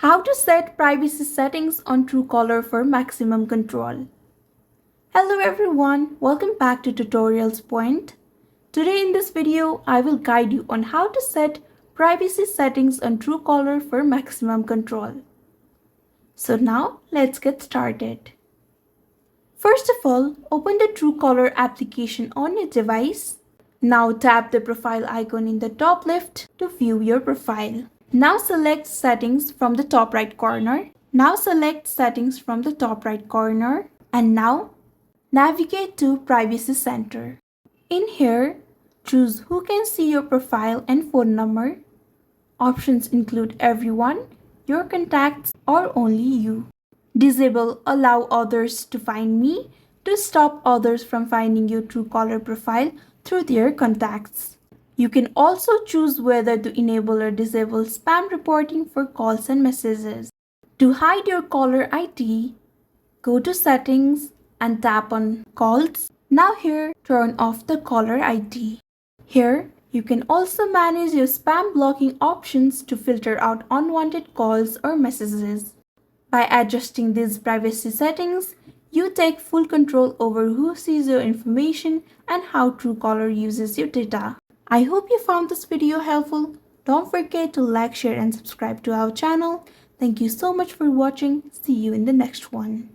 How to set privacy settings on Truecaller for maximum control. Hello everyone, welcome back to Tutorials Point. Today in this video, I will guide you on how to set privacy settings on Truecaller for maximum control. So now let's get started. First of all, open the Truecaller application on your device. Now tap the profile icon in the top left to view your profile. Now select Settings from the top right corner. And now navigate to Privacy Center. In here, choose who can see your profile and phone number. Options include everyone, your contacts, or only you. Disable Allow others to find me to stop others from finding your Truecaller profile through their contacts. You can also choose whether to enable or disable spam reporting for calls and messages. To hide your caller ID, go to Settings and tap on Calls. Now here, turn off the caller ID. Here, you can also manage your spam blocking options to filter out unwanted calls or messages. By adjusting these privacy settings, you take full control over who sees your information and how Truecaller uses your data. I hope you found this video helpful. Don't forget to like, share and subscribe to our channel. Thank you so much for watching. See you in the next one.